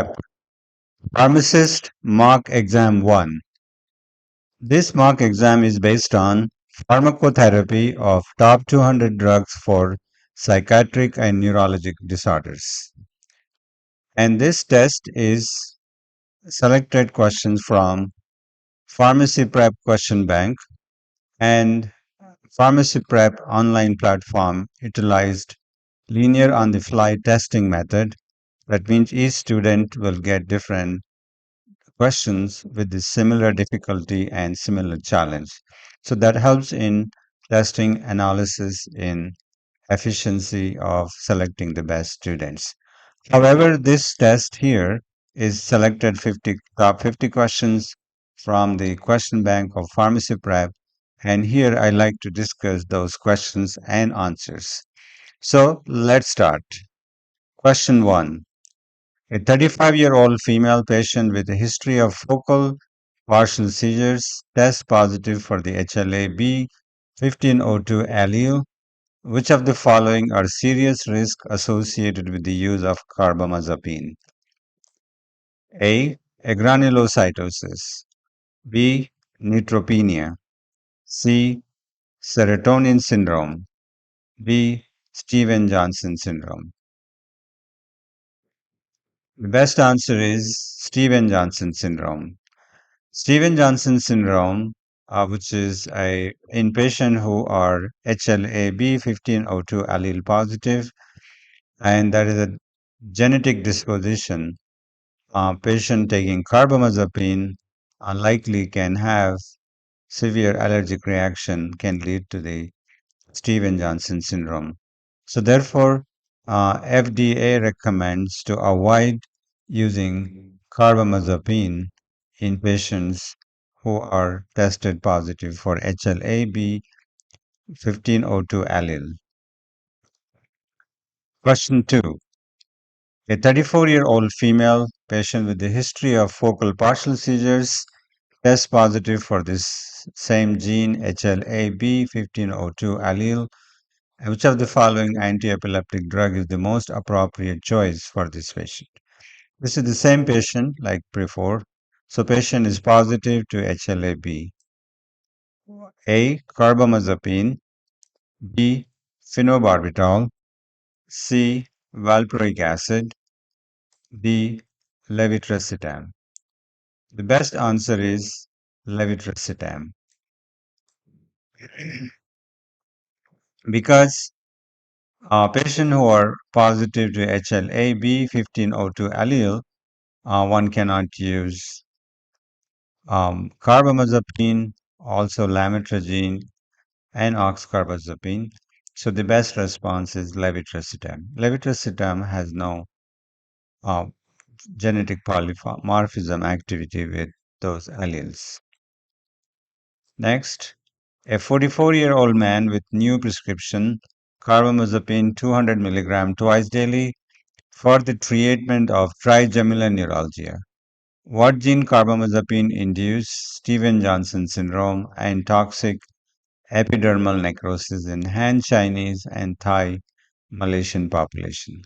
Prep Pharmacist Mock Exam 1. This mock exam is based on pharmacotherapy of top 200 drugs for psychiatric and neurologic disorders. And this test is selected questions from Pharmacy Prep Question Bank and Pharmacy Prep online platform utilized linear on the fly testing method. That means each student will get different questions with the similar difficulty and similar challenge. So that helps in testing analysis in efficiency of selecting the best students. However, this test here is selected 50 top 50 questions from the question bank of Pharmacy Prep, and here I like to discuss those questions and answers. So let's start. Question 1. A 35-year-old female patient with a history of focal partial seizures tests positive for the HLA-B 1502 allele. Which of the following are serious risks associated with the use of carbamazepine? A. Agranulocytosis. B. Neutropenia. C. Serotonin syndrome. D. Steven-Johnson syndrome. The best answer is Steven-Johnson syndrome. Steven-Johnson syndrome, which is in patients who are HLA-B 1502 allele positive, and that is a genetic disposition. Patient taking carbamazepine likely can have severe allergic reaction, can lead to the Steven-Johnson syndrome. So therefore, FDA recommends to avoid using carbamazepine in patients who are tested positive for HLA-B 1502 allele. Question 2. A 34-year-old female patient with a history of focal partial seizures tests positive for this same gene HLA-B 1502 allele. Which of the following anti-epileptic drug is the most appropriate choice for this patient? This is the same patient like before. So patient is positive to HLA-B. A. Carbamazepine. B. Phenobarbital. C. Valproic acid. D. Levetiracetam. The best answer is Levetiracetam. Because patients who are positive to HLA-B 1502 allele, one cannot use carbamazepine, also lamotrigine, and oxcarbazepine. So the best response is levetiracetam. Levetiracetam has no uh, genetic polymorphism activity with those alleles. Next, a 44-year-old man with new prescription carbamazepine 200 mg twice daily for the treatment of trigeminal neuralgia. What gene carbamazepine induced Steven-Johnson syndrome and toxic epidermal necrosis in Han Chinese and Thai Malaysian population?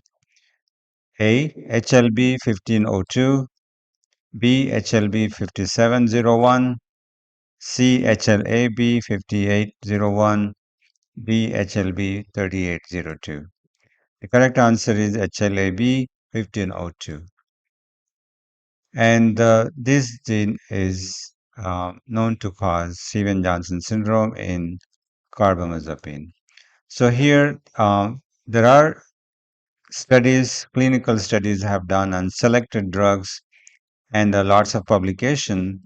A. HLB 1502, B. HLB 5701, C. HLA-B 5801, D. HLB 3802. The correct answer is HLA-B 1502. And this gene is known to cause Steven-Johnson syndrome in carbamazepine. So here there are studies, clinical studies have done on selected drugs and lots of publication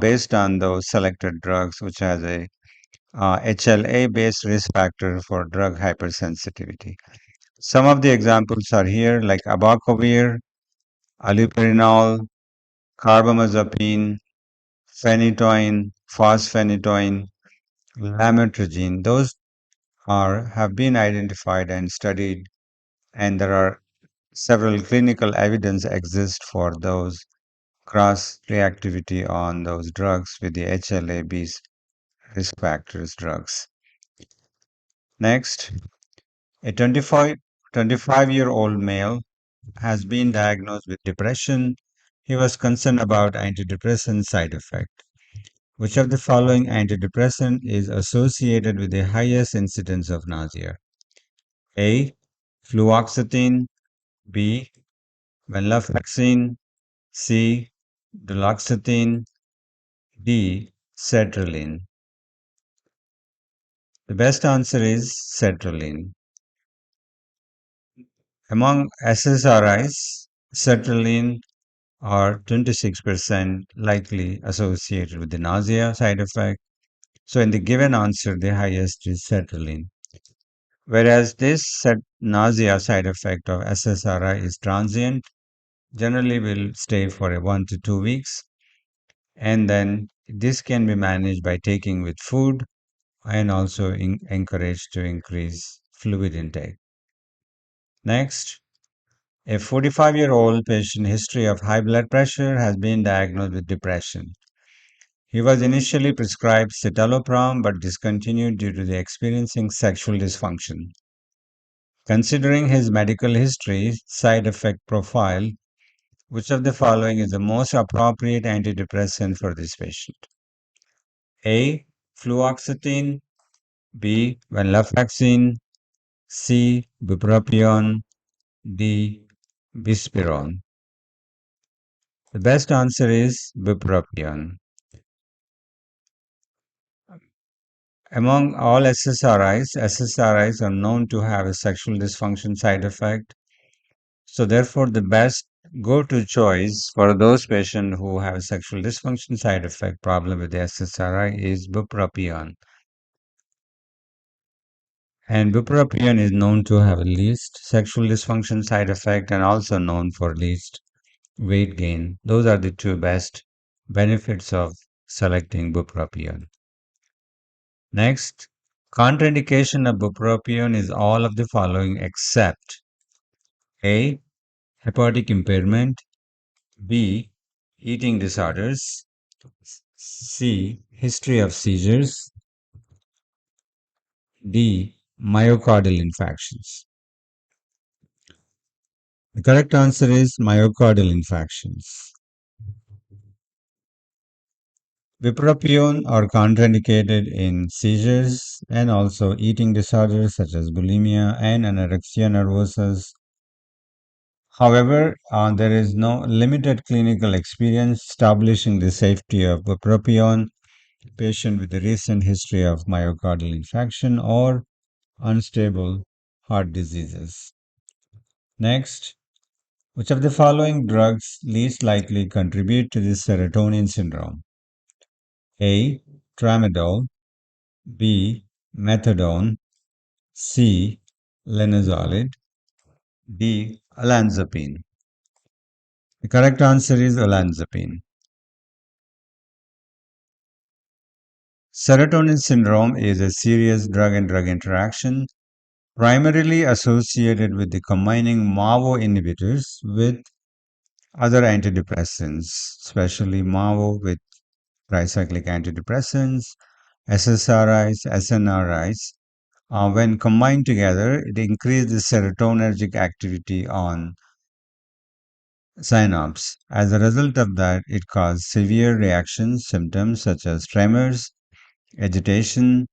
based on those selected drugs, which has a HLA-based risk factor for drug hypersensitivity. Some of the examples are here, like abacavir, allopurinol, carbamazepine, Phenytoin, Phenytoin, Lamotrigine. Those have been identified and studied, and there are several clinical evidence exist for those cross reactivity on those drugs with the HLA-B's risk factors drugs. Next, a 25-year-old male has been diagnosed with depression. He was concerned about antidepressant side effect. Which of the following antidepressant is associated with the highest incidence of nausea? A. Fluoxetine. B. Venlafaxine. C. Duloxetine. D. Sertraline. The best answer is sertraline. Among SSRIs, sertraline are 26% likely associated with the nausea side effect. So, in the given answer, the highest is sertraline. Whereas this nausea side effect of SSRI is transient, generally will stay for 1 to 2 weeks, and then this can be managed by taking with food and also encouraged to increase fluid intake. Next, a 45-year-old patient history of high blood pressure has been diagnosed with depression. He was initially prescribed citalopram but discontinued due to the experiencing sexual dysfunction. Considering his medical history, side effect profile, which of the following is the most appropriate antidepressant for this patient? A. Fluoxetine. B. Venlafaxine. C. Bupropion. D. Bispiron. The best answer is Bupropion. Among all SSRIs are known to have a sexual dysfunction side effect. So therefore, the best go-to choice for those patients who have a sexual dysfunction side effect problem with the SSRI is Bupropion. And Bupropion is known to have a least sexual dysfunction side effect and also known for least weight gain. Those are the two best benefits of selecting Bupropion. Next, contraindication of Bupropion is all of the following except A. Hepatic impairment. B. Eating disorders. C. History of seizures. D. Myocardial infarctions. The correct answer is myocardial infarctions. Bupropion are contraindicated in seizures and also eating disorders such as bulimia and anorexia nervosa. However, there is no limited clinical experience establishing the safety of bupropion in patient with a recent history of myocardial infarction or unstable heart diseases. Next, which of the following drugs least likely contribute to this serotonin syndrome? A. Tramadol. B. Methadone. C. Linezolid. D. Olanzapine. The correct answer is olanzapine. Serotonin syndrome is a serious drug and drug interaction primarily associated with the combining MAO inhibitors with other antidepressants, especially MAO with tricyclic antidepressants, SSRIs, SNRIs. When combined together, it increases serotonergic activity on synapse. As a result of that, it causes severe reactions, symptoms such as tremors, agitation,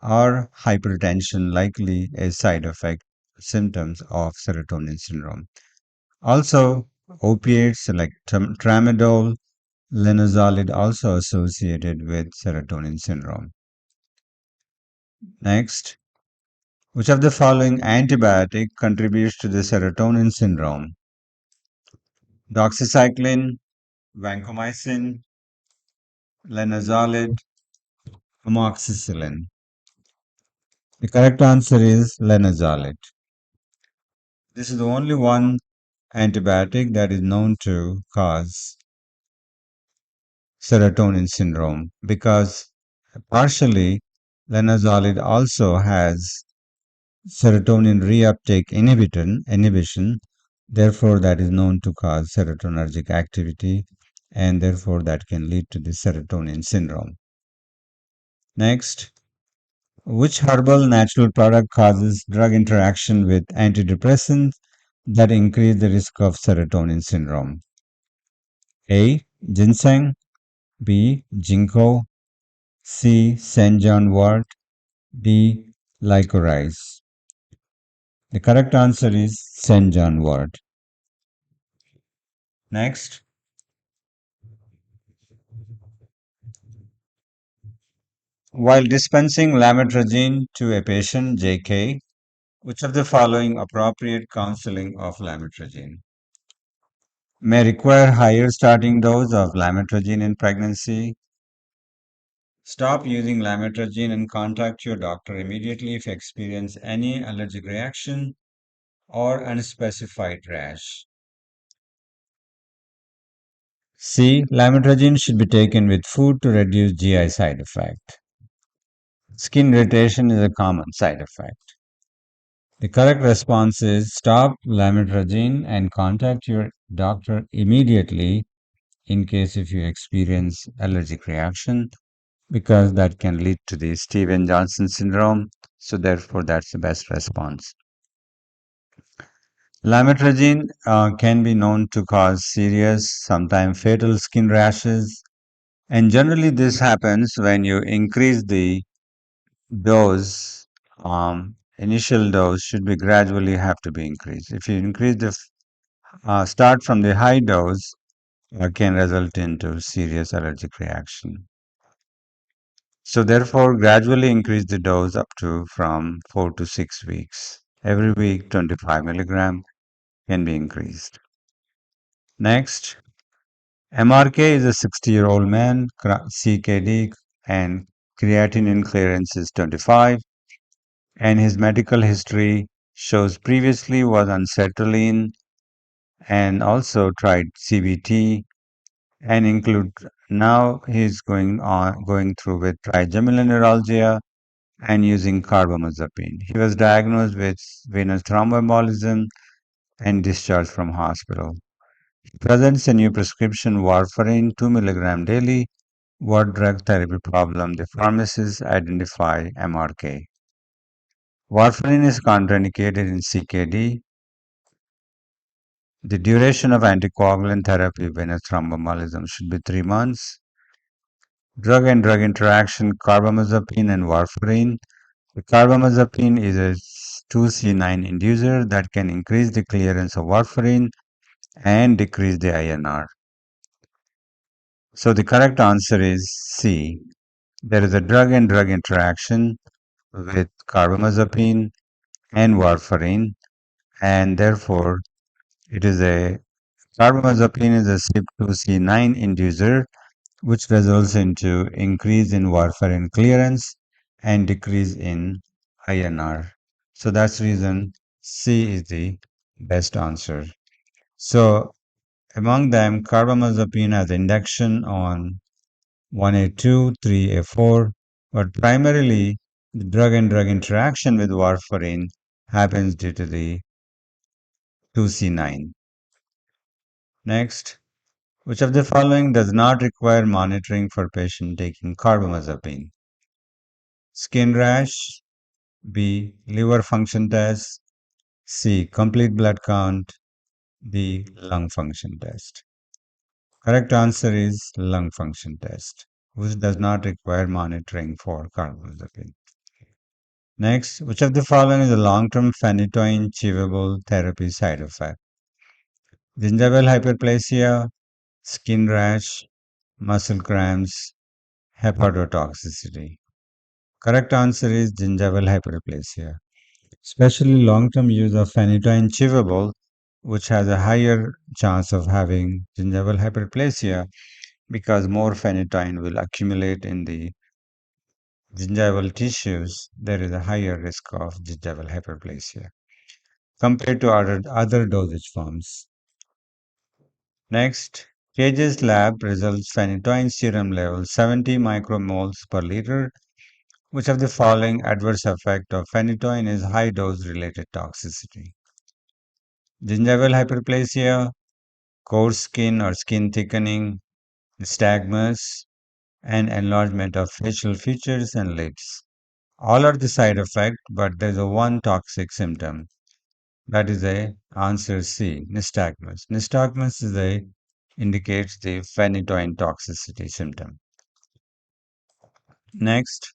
or hypertension, likely a side effect symptoms of serotonin syndrome. Also, opiates like tramadol, linezolid also associated with serotonin syndrome. Next, which of the following antibiotic contributes to the serotonin syndrome? Doxycycline, vancomycin, linezolid, amoxicillin. The correct answer is linezolid. This is the only one antibiotic that is known to cause serotonin syndrome because partially linezolid also has serotonin reuptake inhibition, therefore that is known to cause serotonergic activity and therefore that can lead to the serotonin syndrome. Next, which herbal natural product causes drug interaction with antidepressants that increase the risk of serotonin syndrome? A. Ginseng. B. Ginkgo. C. St. John wort. D. Licorice. The correct answer is St. John wort. Next, while dispensing lamotrigine to a patient JK, which of the following appropriate counseling of lamotrigine? May require higher starting dose of lamotrigine in pregnancy. Stop using lamotrigine and contact your doctor immediately if you experience any allergic reaction or unspecified rash. C. Lamotrigine should be taken with food to reduce GI side effect. Skin irritation is a common side effect. The correct response is stop lamotrigine and contact your doctor immediately in case if you experience allergic reaction because that can lead to the Stevens-Johnson syndrome. So therefore, that's the best response. Lamotrigine can be known to cause serious, sometimes fatal skin rashes, and generally this happens when you increase the dose. Initial dose should be gradually have to be increased. If you increase the start from the high dose, can result into serious allergic reaction. So therefore, gradually increase the dose up to from 4 to 6 weeks. Every week, 25 milligram can be increased. Next, MRK is a 60-year-old man, CKD and creatinine clearance is 25, and his medical history shows previously was on sertraline and also tried CBT and include now he's going through with trigeminal neuralgia and using carbamazepine. He was diagnosed with venous thromboembolism and discharged from hospital. He presents a new prescription Warfarin 2 milligram daily. What drug therapy problem the pharmacist identify MRK? Warfarin is contraindicated in CKD. The duration of anticoagulant therapy venous thromboembolism should be 3 months. Drug and drug interaction, carbamazepine and warfarin. The carbamazepine is a 2C9 inducer that can increase the clearance of warfarin and decrease the INR. So the correct answer is C. There is a drug and drug interaction with carbamazepine and warfarin, and therefore it is a carbamazepine is a CYP2C9 inducer which results into increase in warfarin clearance and decrease in INR. So that's the reason C is the best answer. So among them, carbamazepine has induction on 1A2, 3A4, but primarily the drug and drug interaction with warfarin happens due to the 2C9. Next, which of the following does not require monitoring for patient taking carbamazepine? Skin rash, B. Liver function test, C. Complete blood count, D. Lung function test. Correct answer is lung function test, which does not require monitoring for carbamazepine. Next, which of the following is a long-term phenytoin chewable therapy side effect? Gingival hyperplasia, skin rash, muscle cramps, hepatotoxicity. Correct answer is gingival hyperplasia. Especially long-term use of phenytoin chewable, which has a higher chance of having gingival hyperplasia because more phenytoin will accumulate in the gingival tissues. There is a higher risk of gingival hyperplasia compared to other dosage forms. Next, Cage's lab results phenytoin serum level 70 micromoles per liter. Which of the following adverse effect of phenytoin is high dose related toxicity? Gingival hyperplasia, coarse skin or skin thickening, nystagmus, and enlargement of facial features and lips. All are the side effect, but there's a one toxic symptom. That is a answer C, nystagmus. Nystagmus is a indicates the phenytoin toxicity symptom. Next,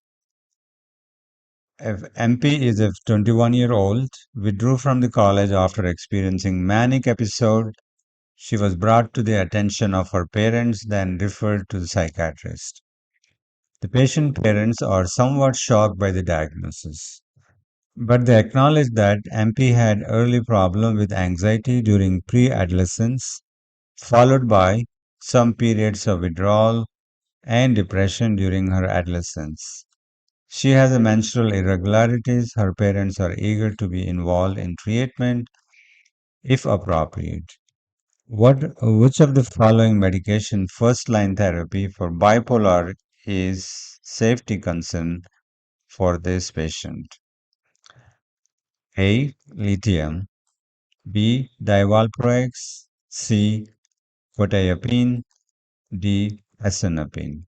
if MP is a 21-year-old, withdrew from the college after experiencing manic episode. She was brought to the attention of her parents, then referred to the psychiatrist. The patient parents are somewhat shocked by the diagnosis, but they acknowledge that MP had early problem with anxiety during pre-adolescence, followed by some periods of withdrawal and depression during her adolescence. She has a menstrual irregularities. Her parents are eager to be involved in treatment if appropriate. Which of the following medication first line therapy for bipolar is safety concern for this patient? A. Lithium. B. Divalproex. C. Quetiapine. D. Asenapine.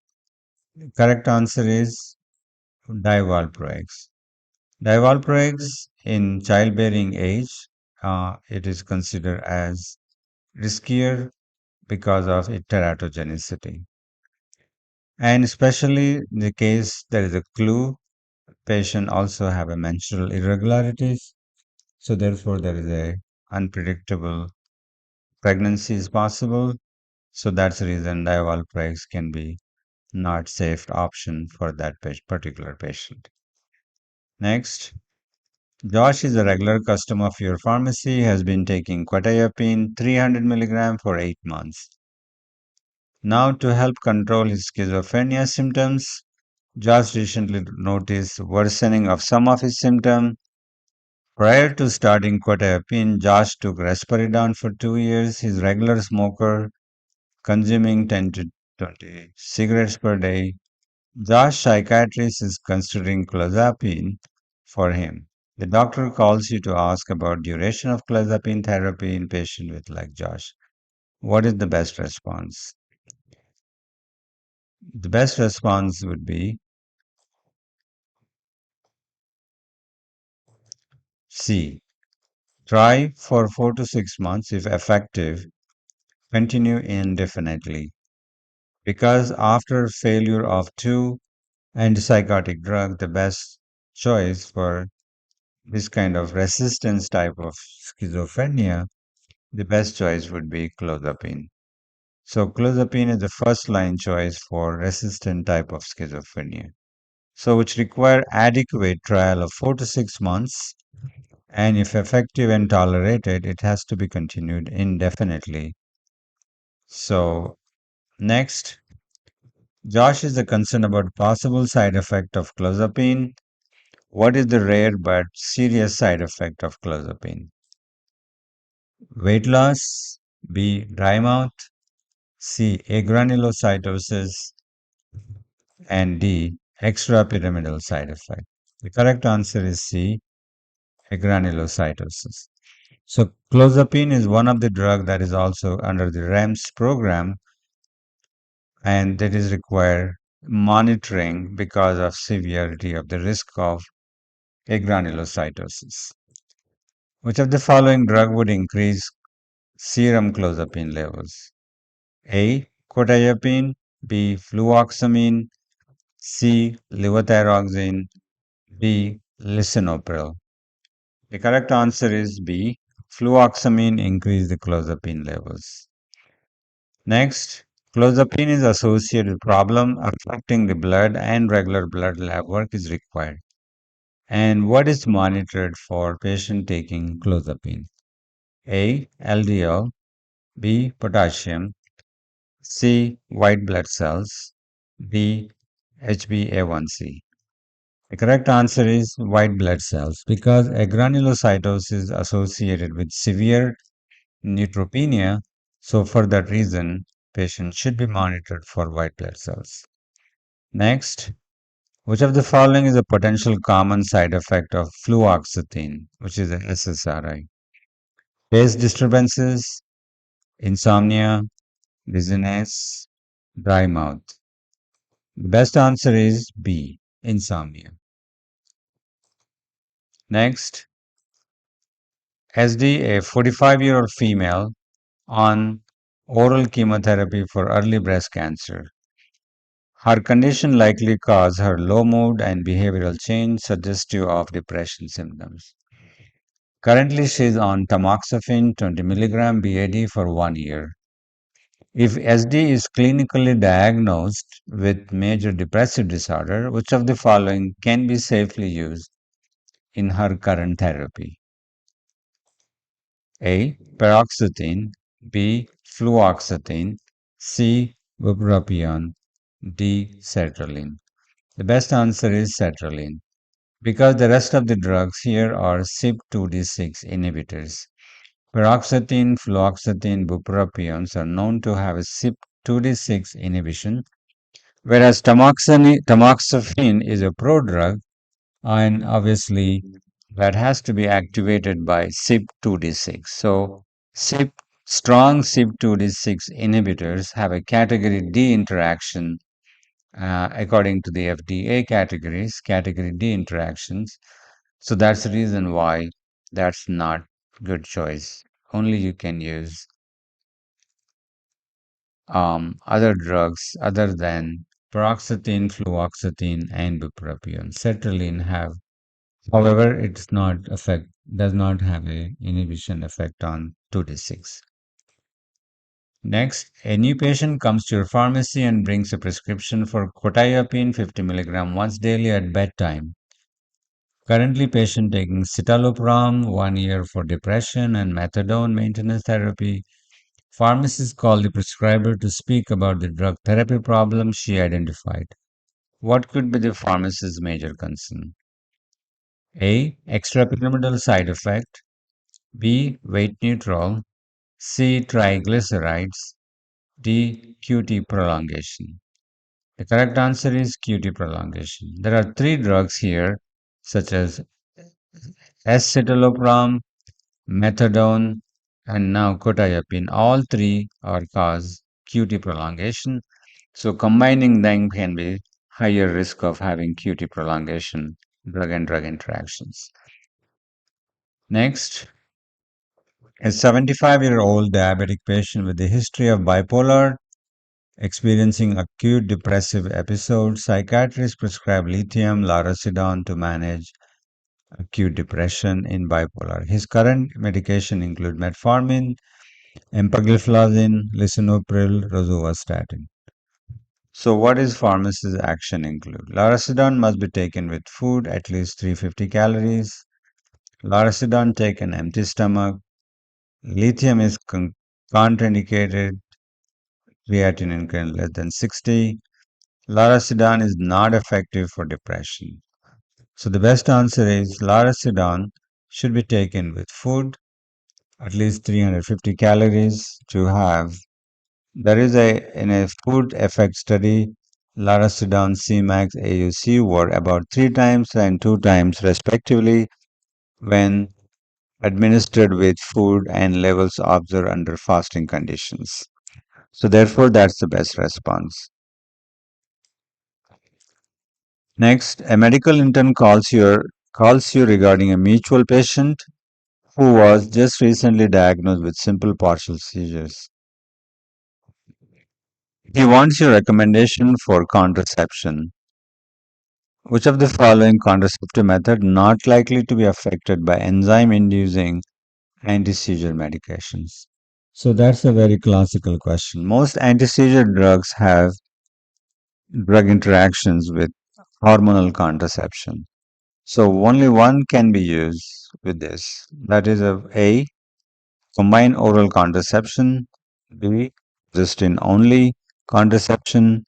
Correct answer is Divalproex. Divalproex in childbearing age, it is considered as riskier because of its teratogenicity. And especially in the case there is a clue, patient also have a menstrual irregularities. So therefore there is a unpredictable pregnancy is possible. So that's the reason Divalproex can be not safe option for that particular patient. Next, Josh is a regular customer of your pharmacy, has been taking quetiapine 300 milligram for 8 months. Now, to help control his schizophrenia symptoms, Josh recently noticed worsening of some of his symptoms. Prior to starting quetiapine, Josh took risperidone for 2 years. He's regular smoker, consuming 10 to 20 cigarettes per day. Josh psychiatrist is considering clozapine for him. The doctor calls you to ask about duration of clozapine therapy in patient with like Josh. What is the best response? The best response would be C. Try for 4 to 6 months. If effective, continue indefinitely. Because after failure of two antipsychotic drugs, the best choice for this kind of resistance type of schizophrenia, the best choice would be clozapine. So clozapine is the first line choice for resistant type of schizophrenia. So which require adequate trial of 4 to 6 months, and if effective and tolerated, it has to be continued indefinitely. So next, Josh is concerned about possible side effect of clozapine. What is the rare but serious side effect of clozapine? Weight loss, B. Dry mouth, C. Agranulocytosis, and D. Extrapyramidal side effect. The correct answer is C. Agranulocytosis. So clozapine is one of the drug that is also under the REMS program, and that is require monitoring because of severity of the risk of agranulocytosis. Which of the following drug would increase serum clozapine levels? A. Quetiapine, B. Fluoxamine, C. Levothyroxine, D. Lisinopril. The correct answer is B. Fluoxamine increase the clozapine levels. Next, clozapine is associated with problem affecting the blood and regular blood lab work is required. And what is monitored for patient taking clozapine? A. LDL, B. Potassium, C. White blood cells, D. HbA1c. The correct answer is white blood cells because agranulocytosis is associated with severe neutropenia. So, for that reason, patients should be monitored for white blood cells. Next, which of the following is a potential common side effect of fluoxetine, which is a SSRI? Taste disturbances, insomnia, dizziness, dry mouth. The best answer is B, insomnia. Next, SD, a 45-year-old female on oral chemotherapy for early breast cancer. Her condition likely caused her low mood and behavioral change suggestive of depression symptoms. Currently, she is on tamoxifen 20 mg BID for 1 year. If SD is clinically diagnosed with major depressive disorder, which of the following can be safely used in her current therapy? A. Paroxetine. B. Fluoxetine. C. Bupropion. D. Sertraline. The best answer is sertraline because the rest of the drugs here are CYP2D6 inhibitors. Paroxetine, fluoxetine, bupropions are known to have a CYP2D6 inhibition, whereas tamoxifen is a prodrug and obviously that has to be activated by CYP2D6. So CYP, strong CYP2D6 inhibitors have a category D interaction according to the FDA categories, category D interactions. So that's the reason why that's not good choice. Only you can use other drugs other than paroxetine, fluoxetine, and bupropion. Sertraline have, however, does not have a inhibition effect on 2D6. Next, a new patient comes to your pharmacy and brings a prescription for quetiapine 50 mg once daily at bedtime. Currently, patient taking citalopram 1 year for depression and methadone maintenance therapy. Pharmacist called the prescriber to speak about the drug therapy problem she identified. What could be the pharmacist's major concern? A. Extrapyramidal side effect. B. Weight neutral. C. Triglycerides. D. QT prolongation. The correct answer is QT prolongation. There are three drugs here, such as escitalopram, methadone, and now quetiapine. All three are cause QT prolongation. So combining them can be higher risk of having QT prolongation, drug and drug interactions. Next, a 75-year-old diabetic patient with a history of bipolar experiencing acute depressive episodes. Psychiatrists prescribe lithium larocidone to manage acute depression in bipolar. His current medication include metformin, empagliflozin, lisinopril, rosuvastatin. So what is pharmacist's action include? Larocidone must be taken with food, at least 350 calories. Larocidone taken empty stomach. Lithium is contraindicated. Creatinine can less than 60. Larocidone is not effective for depression. So the best answer is larocidone should be taken with food, at least 350 calories to have. There is in a food effect study, larocidone Cmax AUC were about 3 times and 2 times respectively when administered with food and levels observed under fasting conditions. So therefore, that's the best response. Next, a medical intern calls you regarding a mutual patient who was just recently diagnosed with simple partial seizures. He wants your recommendation for contraception. Which of the following contraceptive method not likely to be affected by enzyme-inducing anti-seizure medications? So that's a very classical question. Most anti-seizure drugs have drug interactions with hormonal contraception. So only one can be used with this. That is A, combined oral contraception, B, just in only contraception,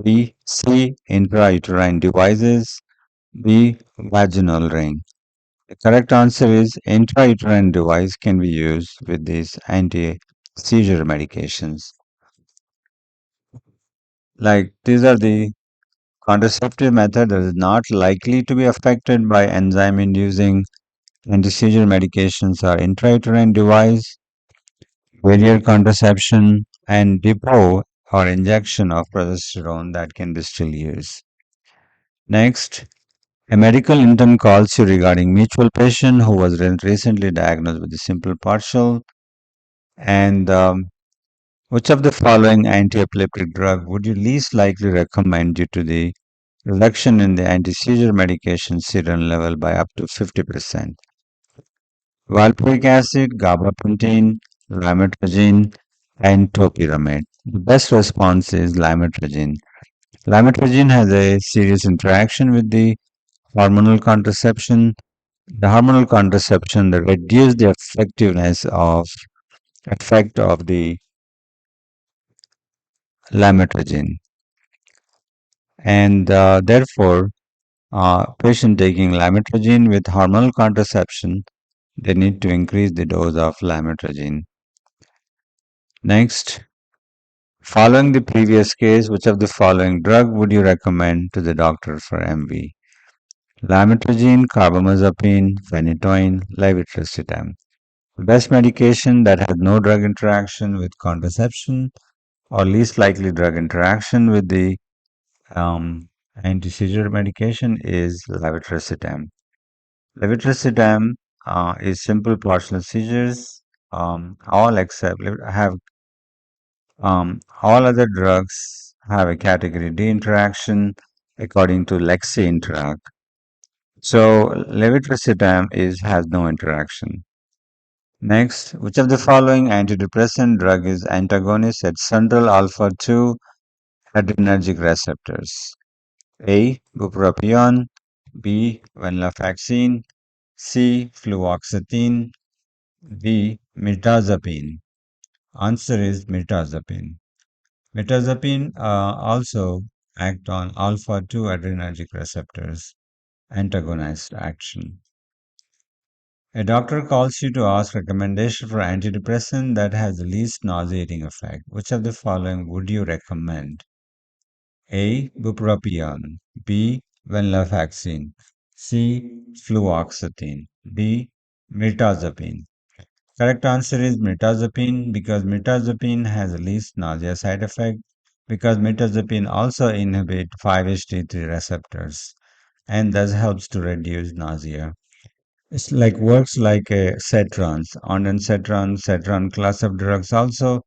B, C, intrauterine devices, D, vaginal ring. The correct answer is intrauterine device can be used with these anti-seizure medications. Like these are the contraceptive method that is not likely to be affected by enzyme-inducing anti-seizure medications are intrauterine device, various contraception, and depot or injection of progesterone that can be still used. Next, A medical intern calls you regarding mutual patient who was recently diagnosed with a simple partial. And which of the following anti-epileptic drug would you least likely recommend due to the reduction in the anti-seizure medication serum level by up to 50%? Valproic acid, gabapentin, lamotrigine, and topiramate. The best response is lamotrigine. Lamotrigine has a serious interaction with the hormonal contraception. The hormonal contraception that reduces the effect of the lamotrigine, and therefore, patient taking lamotrigine with hormonal contraception, they need to increase the dose of lamotrigine. Next, following the previous case, which of the following drug would you recommend to the doctor for MV? Lamotrigine, carbamazepine, phenytoin, levetiracetam. The best medication that has no drug interaction with contraception or least likely drug interaction with the um, anti-seizure medication is levetiracetam. Levetiracetam is simple partial seizures. All except have all other drugs have a category D interaction according to Lexi Interact. So levetiracetam has no interaction. Next, which of the following antidepressant drug is antagonist at central alpha 2 adrenergic receptors? A. Bupropion, B. Venlafaxine, C. Fluoxetine, D. Mirtazapine. Answer is mirtazapine. Mirtazapine also act on alpha 2 adrenergic receptors, antagonist action. A doctor calls you to ask recommendation for antidepressant that has the least nauseating effect. Which of the following would you recommend? A. Bupropion, B. Venlafaxine, C. Fluoxetine, D. Mirtazapine. Correct answer is mirtazapine because mirtazapine has the least nausea side effect because mirtazapine also inhibits 5-HT3 receptors and thus helps to reduce nausea. It's like works like a cetrons, cetron class of drugs also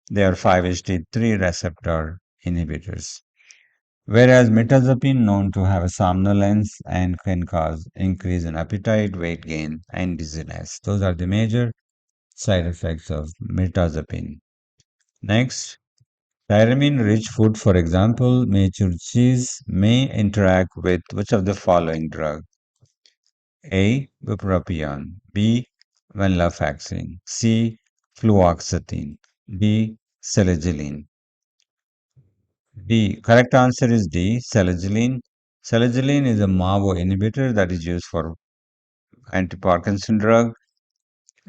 they are 5-HT3 receptor inhibitors. Whereas mirtazapine known to have a somnolence and can cause increase in appetite, weight gain, and dizziness. Those are the major side effects of mirtazapine. Next, tyramine-rich food, for example, matured cheese, may interact with which of the following drug? A. Bupropion, B. Venlafaxine, C. Fluoxetine, D. Selegiline. D. Correct answer is D. Selegiline. Selegiline is a MAO inhibitor that is used for anti-Parkinson drug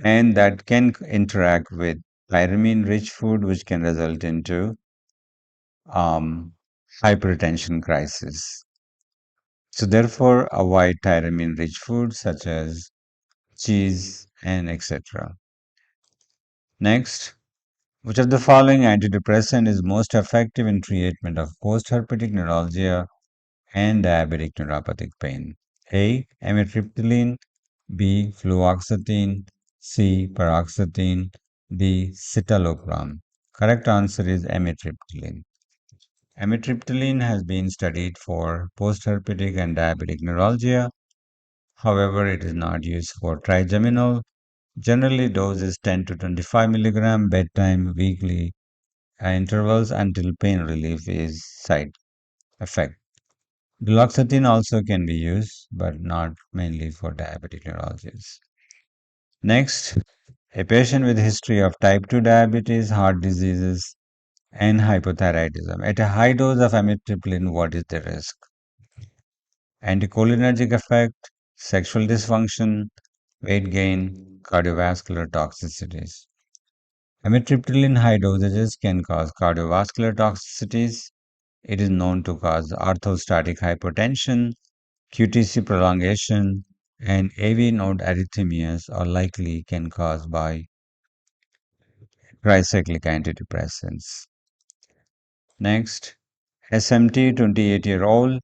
and that can interact with tyramine-rich food, which can result into um, hypertension crisis. So therefore, avoid tyramine-rich foods such as cheese and etc. Next, which of the following antidepressant is most effective in treatment of post-herpetic neuralgia and diabetic neuropathic pain? A. Amitriptyline, B. Fluoxetine, C. Paroxetine, D. Citalopram. Correct answer is amitriptyline. Amitriptyline has been studied for postherpetic and diabetic neuralgia. However, it is not used for trigeminal. Generally, dose is 10 to 25 milligram bedtime weekly intervals until pain relief is side effect. Duloxetine also can be used, but not mainly for diabetic neuralgias. Next, a patient with history of type 2 diabetes, heart diseases, and hypothyroidism. At a high dose of amitriptyline, what is the risk? Anticholinergic effect, sexual dysfunction, weight gain, cardiovascular toxicities. Amitriptyline high dosages can cause cardiovascular toxicities. It is known to cause orthostatic hypotension, QTc prolongation, and AV node arrhythmias are likely can cause by tricyclic antidepressants. Next, SMT 28-year-old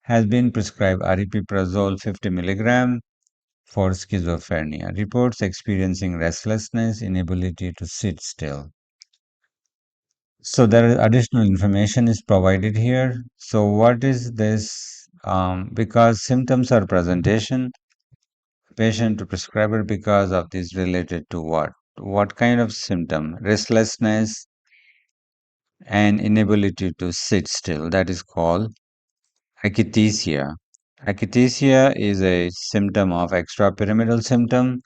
has been prescribed aripiprazole 50 milligram for schizophrenia. Reports experiencing restlessness, inability to sit still. So there is additional information is provided here. So what is this? Because symptoms are presentation, patient to prescriber because of this related to what? What kind of symptom? Restlessness and inability to sit still. That is called akathisia. Akathisia is a symptom of extrapyramidal symptom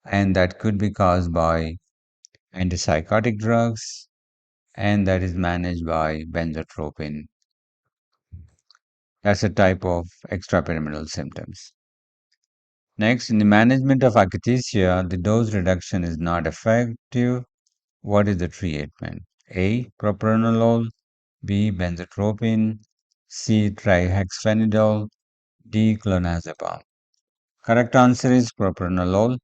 and that could be caused by antipsychotic drugs and that is managed by benzotropine. That's a type of extrapyramidal symptoms. Next, in the management of akathisia, the dose reduction is not effective. What is the treatment? A. Propranolol, B. Benzotropine, C. Trihexyphenidyl, D. Clonazepam. Correct answer is propranolol.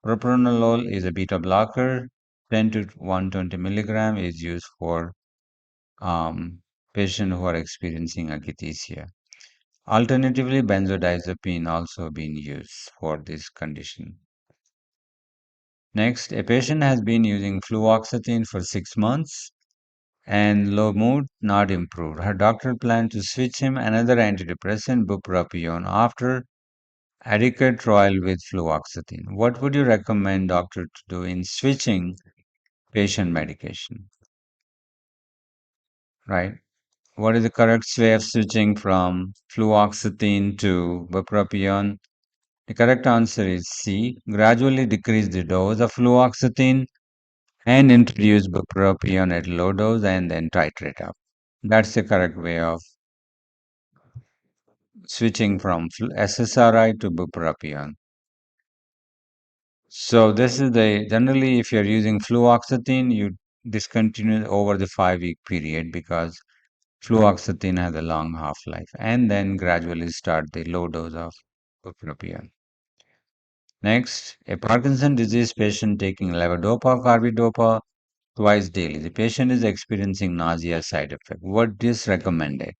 Propranolol is a beta blocker. 10 to 120 milligram is used for patients who are experiencing akathisia. Alternatively, benzodiazepine also been used for this condition. Next, a patient has been using fluoxetine for 6 months and low mood not improved. Her doctor planned to switch him another antidepressant, Bupropion, after adequate trial with fluoxetine. What would you recommend doctor to do in switching patient medication? Right? What is the correct way of switching from fluoxetine to Bupropion? The correct answer is C. Gradually decrease the dose of fluoxetine and introduce bupropion at low dose and then titrate up. That's the correct way of switching from SSRI to bupropion. So this is the generally if you're using fluoxetine, you discontinue over the 5-week period because fluoxetine has a long half-life and then gradually start the low dose of bupropion. Next, a Parkinson disease patient taking levodopa carbidopa twice daily. The patient is experiencing nausea side effect. What is recommended?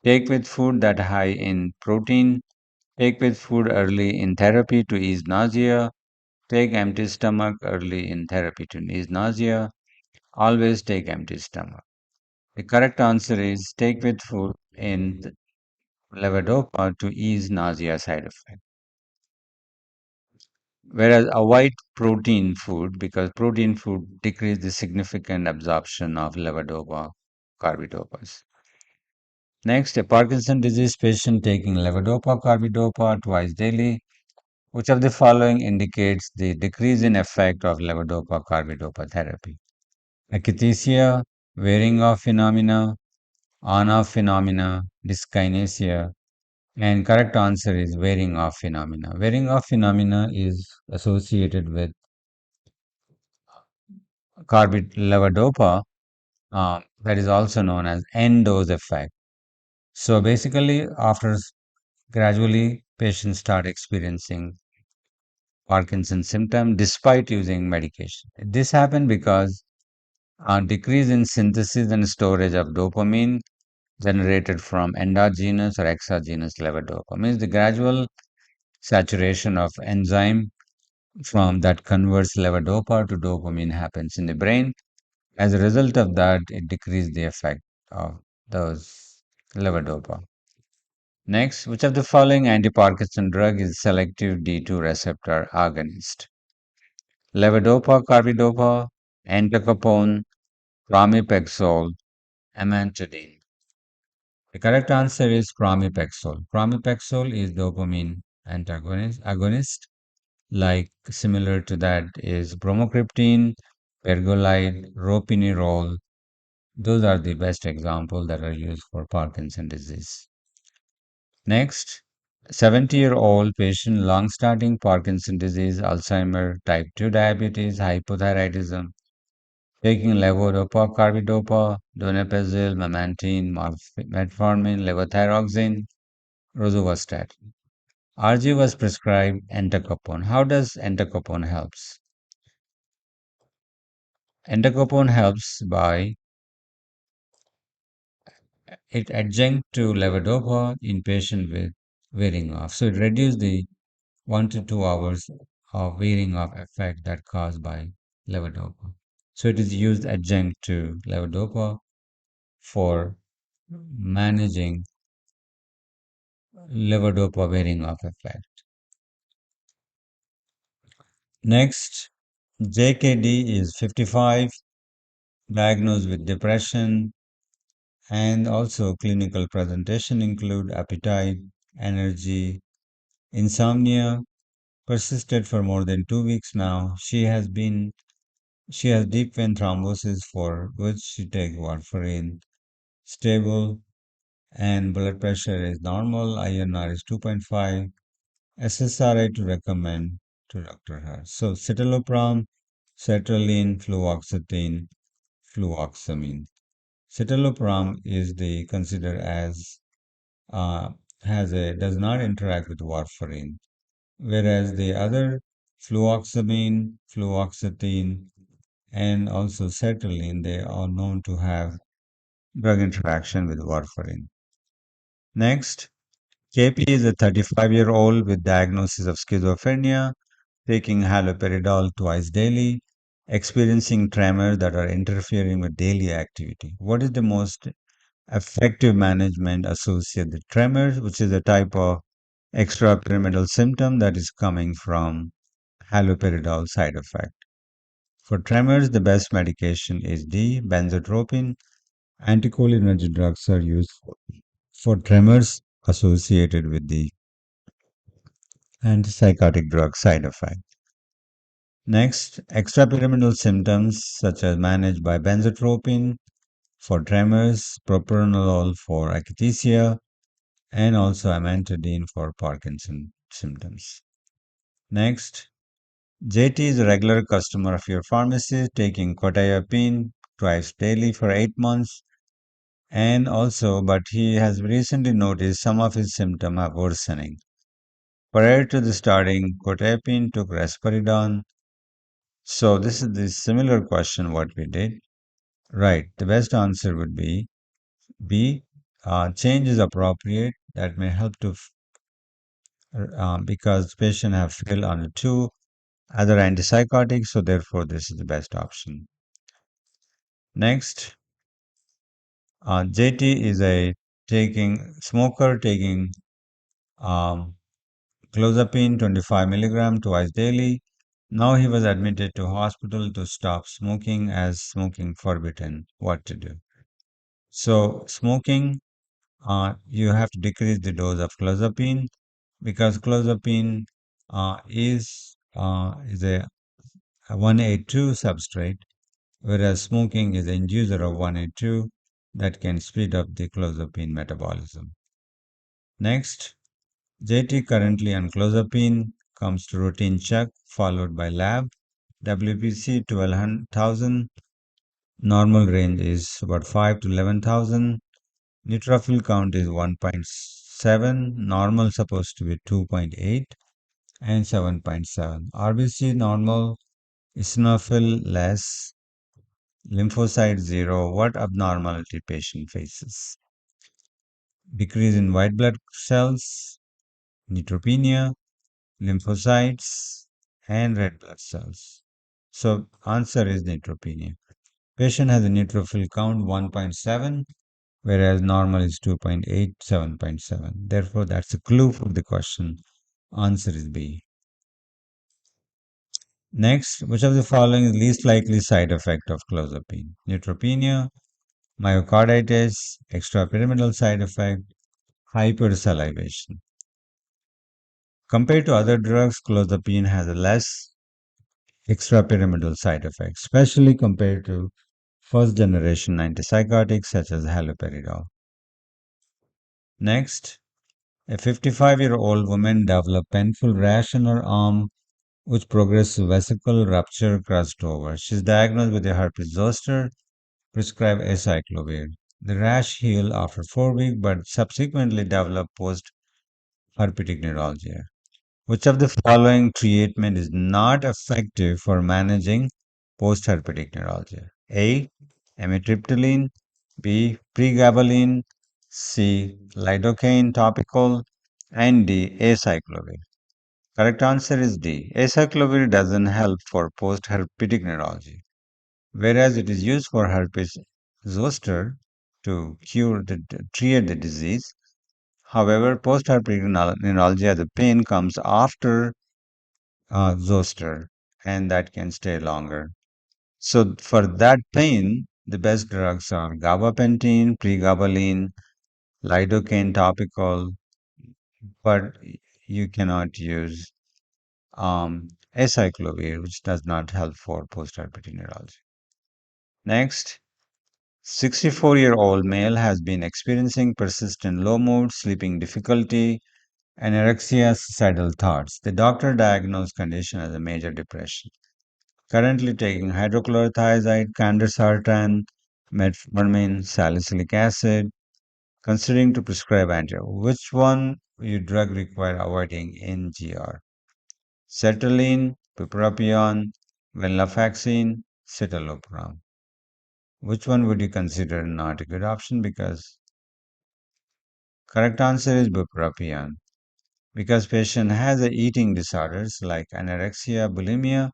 Take with food that high in protein. Take with food early in therapy to ease nausea. Take empty stomach early in therapy to ease nausea. Always take empty stomach. The correct answer is take with food in levodopa to ease nausea side effect. Whereas avoid protein food because protein food decrease the significant absorption of levodopa carbidopas. Next, a Parkinson disease patient taking levodopa carbidopa twice daily. Which of the following indicates the decrease in effect of levodopa carbidopa therapy? Akathisia, wearing off phenomena, on-off phenomena, dyskinesia, and correct answer is wearing off phenomena. Wearing off phenomena is associated with levodopa, that is also known as end-dose effect. So basically, after gradually patients start experiencing Parkinson's symptom despite using medication. This happened because a decrease in synthesis and storage of dopamine generated from endogenous or exogenous levodopa means the gradual saturation of enzyme from that converts levodopa to dopamine happens in the brain. As a result of that, it decreases the effect of those levodopa. Next, which of the following anti-Parkinson drug is selective D2 receptor agonist? Levodopa carbidopa, entacapone, pramipexole, amantadine. The correct answer is pramipexole. Pramipexole is dopamine agonist, like similar to that is bromocriptine, pergolide, ropinirole. Those are the best examples that are used for Parkinson disease. Next, 70-year-old patient long-standing Parkinson disease, Alzheimer, type 2 diabetes, hypothyroidism, taking levodopa, carbidopa, donepezil, memantine, metformin, levothyroxine, rosuvastatin. RG was prescribed entacapone. How does entacapone helps? Entacapone helps by It adjunct to levodopa in patient with wearing off. So it reduces the 1 to 2 hours of wearing off effect that caused by levodopa. So it is used adjunct to levodopa for managing levodopa wearing off effect. Next, JKD is 55, diagnosed with depression, and also clinical presentation include appetite, energy, insomnia, persisted for more than 2 weeks now. She has deep vein thrombosis for which she takes warfarin, stable, and blood pressure is normal. INR is 2.5. SSRI to recommend to doctor her. So citalopram, sertraline, fluoxetine, fluoxamine. Citalopram is the considered as uh, does not interact with warfarin, whereas the other fluoxamine, fluoxetine, and also sertraline they are known to have drug interaction with warfarin. Next, KP is a 35-year-old with diagnosis of schizophrenia, taking haloperidol twice daily, experiencing tremor that are interfering with daily activity. What is the most effective management associated with tremors, which is a type of extrapyramidal symptom that is coming from haloperidol side effect? For tremors, the best medication is D, benzotropine. Anticholinergic drugs are used for tremors associated with the antipsychotic drug side effect. Next, extrapyramidal symptoms such as managed by benzotropine for tremors, propranolol for akathisia, and also amantadine for Parkinson symptoms. Next, JT is a regular customer of your pharmacy, taking quetiapine twice daily for 8 months, and also, but he has recently noticed some of his symptoms are worsening. Prior to the starting, quetiapine took risperidone. So this is the similar question what we did. Right, the best answer would be B. Change is appropriate. That may help to because patient have failed on the two other antipsychotics, so therefore this is the best option. Next, JT is a taking smoker taking um, Clozapine 25 milligram twice daily. Now he was admitted to hospital to stop smoking as smoking forbidden. What to do? So smoking, you have to decrease the dose of clozapine because clozapine is a 1A2 substrate, whereas smoking is an inducer of 1A2 that can speed up the clozapine metabolism. Next, JT currently on clozapine comes to routine check followed by lab. WBC 12,000. Normal range is about 5 to 11,000. Neutrophil count is 1.7. Normal supposed to be 2.8 and 7.7. RBC normal. Eosinophil less. Lymphocyte 0. What abnormality patient faces? Decrease in white blood cells, neutropenia, lymphocytes, and red blood cells. So answer is neutropenia. Patient has a neutrophil count 1.7, whereas normal is 2.8, 7.7. Therefore, that's a clue for the question. Answer is B. Next, which of the following is least likely side effect of clozapine? Neutropenia, myocarditis, extrapyramidal side effect, hypersalivation. Compared to other drugs, clozapine has a less extrapyramidal side effects, especially compared to first generation antipsychotics such as haloperidol. Next, a 55-year-old woman developed painful rash on her arm which progressed to vesicle rupture crust over. She is diagnosed with a herpes zoster, prescribed acyclovir. The rash healed after 4 weeks but subsequently developed post-herpetic neuralgia. Which of the following treatment is not effective for managing post-herpetic neuralgia? A. Amitriptyline. B. Pregabalin. C. Lidocaine topical, and D. Acyclovir. Correct answer is D. Acyclovir doesn't help for post-herpetic neurology, whereas it is used for herpes zoster to treat the disease. However, post-herpetic neuralgia, the pain comes after zoster, and that can stay longer. So for that pain, the best drugs are gabapentin, pregabalin, lidocaine topical, but you cannot use acyclovir, which does not help for post-herpetic neuralgia. Next, 64-year-old male has been experiencing persistent low mood, sleeping difficulty, anorexia, suicidal thoughts. The doctor diagnosed condition as a major depression. Currently taking hydrochlorothiazide, candesartan, metformin, salicylic acid, considering to prescribe which one you drug require avoiding in GR? Sertraline, bupropion, venlafaxine, citalopram. Which one would you consider not a good option? Because correct answer is bupropion. Because patient has a eating disorders like anorexia, bulimia,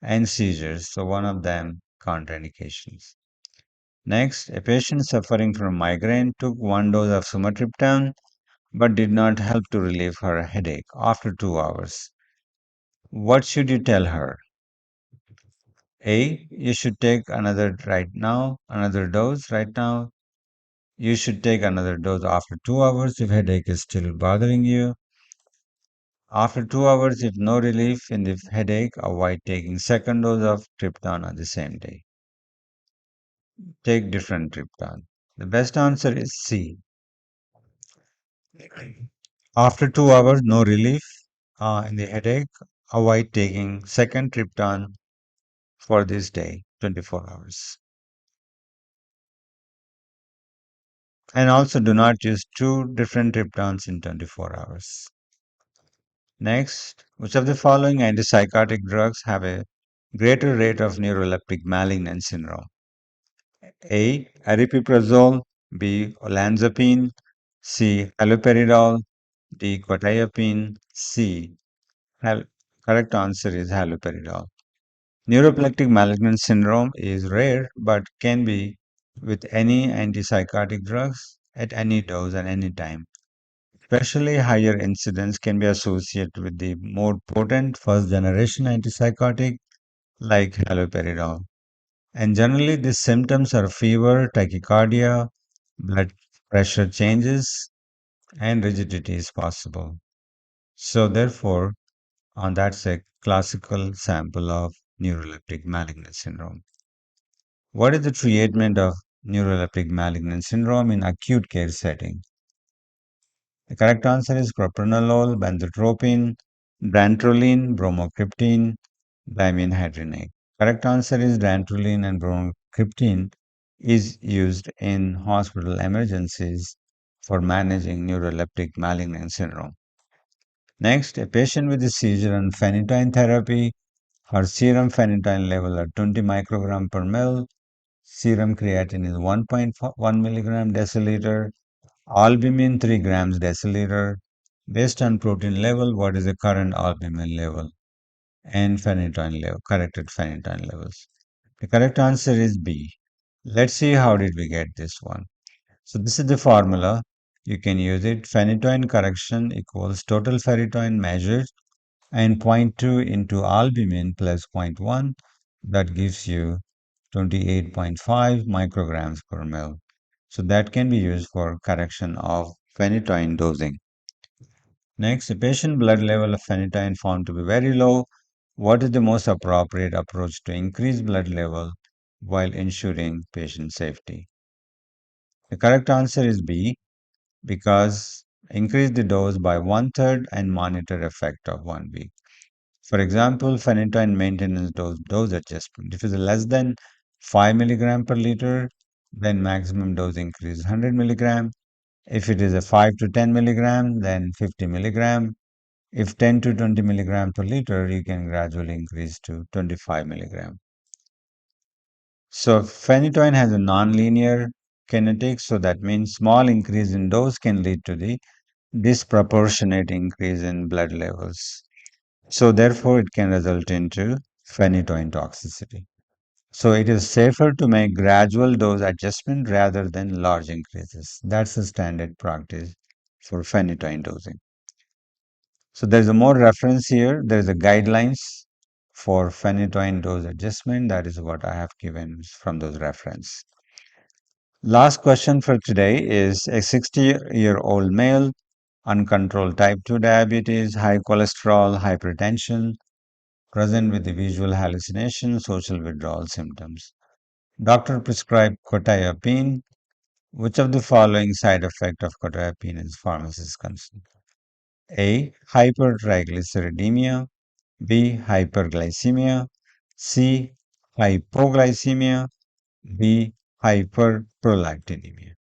and seizures. So one of them contraindications. Next, a patient suffering from migraine took one dose of sumatriptan but did not help to relieve her headache after 2 hours. What should you tell her? A. You should take another right now, another dose right now. You should take another dose after 2 hours if headache is still bothering you. After 2 hours, if no relief in the headache, avoid taking second dose of triptan on the same day. Take different triptan. The best answer is C. After 2 hours, no relief in the headache, avoid taking second triptan for this day, 24 hours. And also do not use two different triptans in 24 hours. Next, which of the following antipsychotic drugs have a greater rate of neuroleptic malignant syndrome? A. Aripiprazole, B. Olanzapine, C. Haloperidol, D. Quetiapine, C. Hal- Correct answer is haloperidol. Neuroplectic malignant syndrome is rare but can be with any antipsychotic drugs at any dose and any time. Especially higher incidence can be associated with the more potent first generation antipsychotic like haloperidol. And generally, these symptoms are fever, tachycardia, blood pressure changes, and rigidity is possible. So, therefore, that's a classical sample of neuroleptic malignant syndrome. What is the treatment of neuroleptic malignant syndrome in acute care setting? The correct answer is propranolol, benzotropine, dantrolene, bromocriptine, dimenhydrinate. Correct answer is dantrolene and bromocriptine is used in hospital emergencies for managing neuroleptic malignant syndrome. Next, a patient with a seizure on phenytoin therapy, her serum phenytoin level are 20 microgram per ml, serum creatine is 1.1 milligram deciliter, albumin 3 grams deciliter. Based on protein level, what is the current albumin level and phenytoin level, corrected phenytoin levels? The correct answer is B. Let's see how did we get this one. So this is the formula. You can use it. Phenytoin correction equals total phenytoin measured and zero point 0.2 into albumin plus zero point 0.1. That gives you 28.5 micrograms per ml. So that can be used for correction of phenytoin dosing. Next, a patient blood level of phenytoin found to be very low. What is the most appropriate approach to increase blood level while ensuring patient safety? The correct answer is B, because increase the dose by one third and monitor effect of 1 week. For example, phenytoin maintenance dose adjustment. If it is less than 5 milligram per liter, then maximum dose increase 100 milligram. If it is a 5 to 10 milligram, then 50 milligram. If 10 to 20 milligram per liter, you can gradually increase to 25 milligram. So phenytoin has a nonlinear kinetics. So that means small increase in dose can lead to the disproportionate increase in blood levels. So therefore, it can result into phenytoin toxicity. So it is safer to make gradual dose adjustment rather than large increases. That's the standard practice for phenytoin dosing. So there's a more reference here. There's a guidelines for phenytoin dose adjustment. That is what I have given from those reference. Last question for today is a 60-year-old male, uncontrolled type 2 diabetes, high cholesterol, hypertension, present with the visual hallucination, social withdrawal symptoms. Doctor prescribed quetiapine. Which of the following side effect of quetiapine is pharmacist concerned? A. Hypertriglyceridemia. B. Hyperglycemia. C. Hypoglycemia. D. Hyperprolactinemia.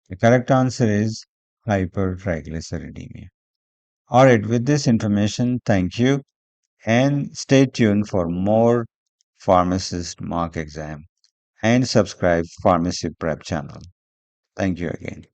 The correct answer is hypertriglyceridemia. Alright, with this information, thank you and stay tuned for more pharmacist mock exam and subscribe pharmacy prep channel. Thank you again.